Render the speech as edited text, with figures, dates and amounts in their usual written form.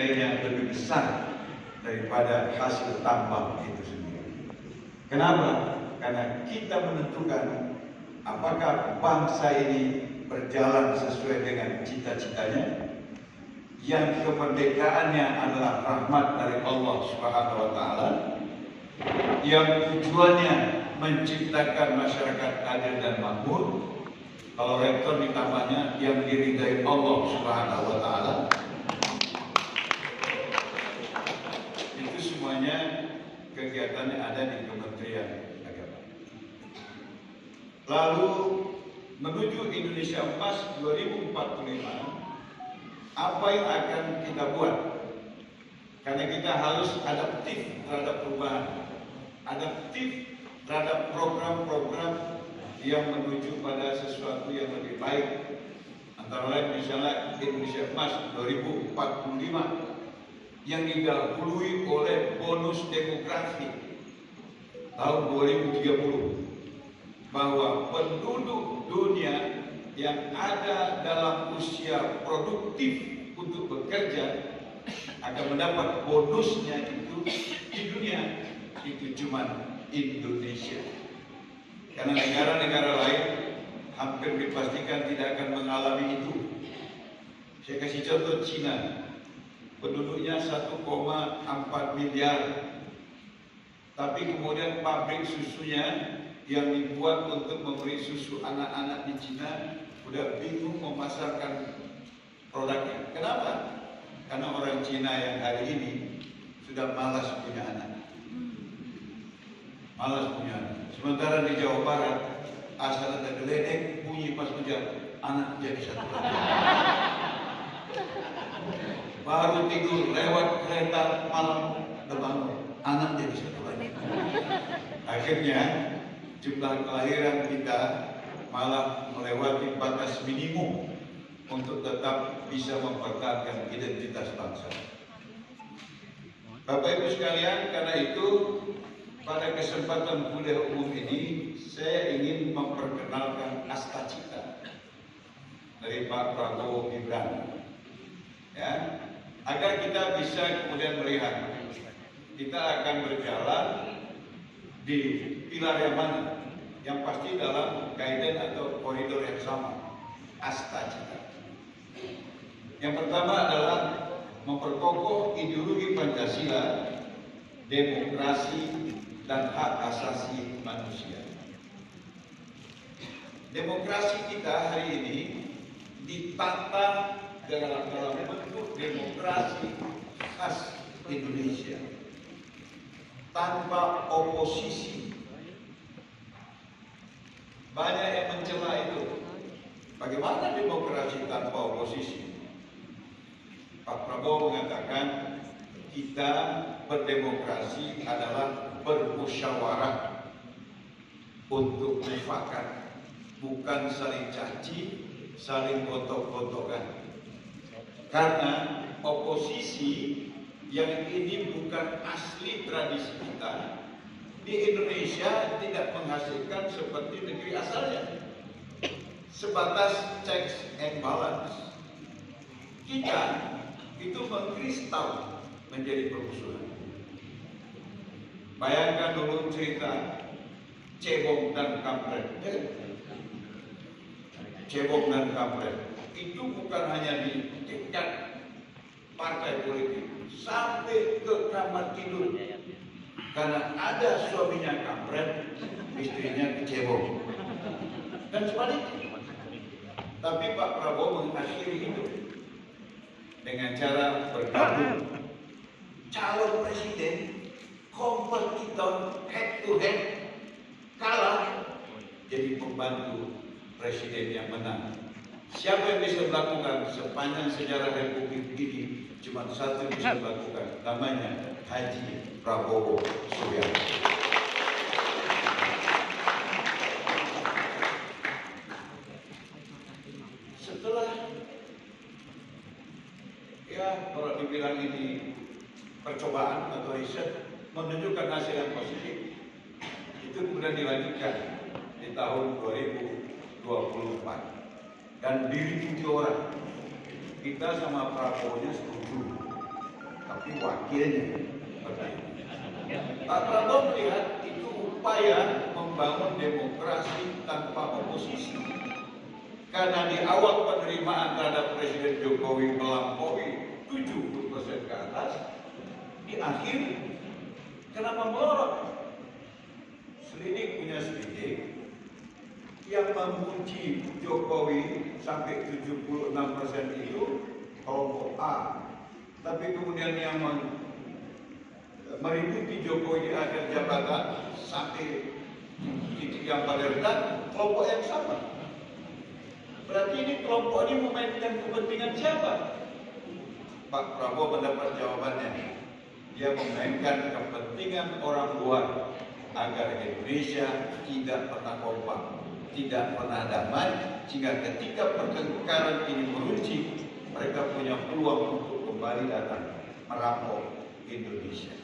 nilainya lebih besar daripada hasil tambang itu sendiri. Kenapa? Karena kita menentukan apakah bangsa ini berjalan sesuai dengan cita-citanya, yang kemerdekaannya adalah rahmat dari Allah Subhanahu wa taala, yang tujuannya menciptakan masyarakat adil dan makmur. Kalau rektor ditambahnya yang diridai Allah Subhanahu wa taala. Itu semuanya kegiatannya ada di Kementerian Agama. Lalu menuju Indonesia Emas 2045, apa yang akan kita buat? Karena kita harus adaptif terhadap perubahan, adaptif terhadap program-program yang menuju pada sesuatu yang lebih baik. Antara lain misalnya Indonesia Emas 2045 yang didahului oleh bonus demografi tahun 2030, bahwa penduduk dunia yang ada dalam usia produktif untuk bekerja akan mendapat bonusnya itu di dunia, itu cuma Indonesia. Karena negara-negara lain hampir dipastikan tidak akan mengalami itu. Saya kasih contoh Cina, penduduknya 1,4 miliar, tapi kemudian pabrik susunya yang dibuat untuk memberi susu anak-anak di Cina udah bingung memasarkan produknya. Kenapa? Karena orang Cina yang hari ini sudah malas punya anak. Malas punya anak. Sementara di Jawa Barat, asal ada geledek bunyi pas hujan, anak jadi satu lagi. Baru tidur lewat kereta malam terbangun, anak jadi satu lagi. Akhirnya jumlah kelahiran kita malah melewati batas minimum untuk tetap bisa mempertahankan identitas bangsa. Bapak Ibu sekalian, karena itu pada kesempatan kuliah umum ini saya ingin memperkenalkan Astacita dari Pak Prabowo Gibran, ya, agar kita bisa kemudian melihat kita akan berjalan di pilar yang mana, yang pasti dalam guidance atau koridor yang sama, Astacita. Yang pertama adalah memperkokoh ideologi Pancasila, demokrasi, dan hak asasi manusia. Demokrasi kita hari ini ditata dalam bentuk demokrasi khas Indonesia, tanpa oposisi. Banyak yang mencela itu. Bagaimana demokrasi tanpa oposisi? Pak Prabowo mengatakan kita berdemokrasi adalah bermusyawarah untuk mufakat, bukan saling caci, saling gotok-gotokan. Karena oposisi yang ini bukan asli tradisi kita, di Indonesia tidak menghasilkan seperti negeri asalnya, sebatas checks and balance. Kita itu mengkristal menjadi permusuhan. Bayangkan dulu cerita cebong dan kampret. Cebong dan kampret itu bukan hanya di tingkat partai politik, sampai ke kamar tidur. Karena ada suaminya kampret, istrinya cebong, dan sebaliknya. Tapi Pak Prabowo mengakhiri hidup dengan cara bergabung. Calon presiden, kompetitor head to head, kalah, jadi pembantu presiden yang menang. Siapa yang bisa melakukan sepanjang sejarah Republik ini? Cuma satu yang bisa melakukan, namanya Haji Prabowo Subianto. Setelah kalau dibilang ini percobaan atau riset menunjukkan hasil yang positif, itu kemudian dilanjutkan di tahun 2024 dan diikuti orang. Kita sama Prabowo-nya setuju wakilnya. Pak Prabowo melihat itu upaya membangun demokrasi tanpa oposisi. Karena di awal penerimaan terhadap Presiden Jokowi melampaui 70% ke atas, di akhir kenapa melorot? Selidik punya selidik yang memuji Jokowi sampai 76% itu kelompok A, tapi kemudian yang meributi Jokowi di akhir jabatan sampai titik yang paling rendah kelompok yang sama. Berarti ini kelompok ini memainkan kepentingan siapa? Pak Prabowo mendapat jawabannya. Dia memainkan kepentingan orang luar agar Indonesia tidak pernah kompak, tidak pernah damai, sehingga ketika pertengkaran ini meruncing, mereka punya peluang untuk kembali datang merampok Indonesia.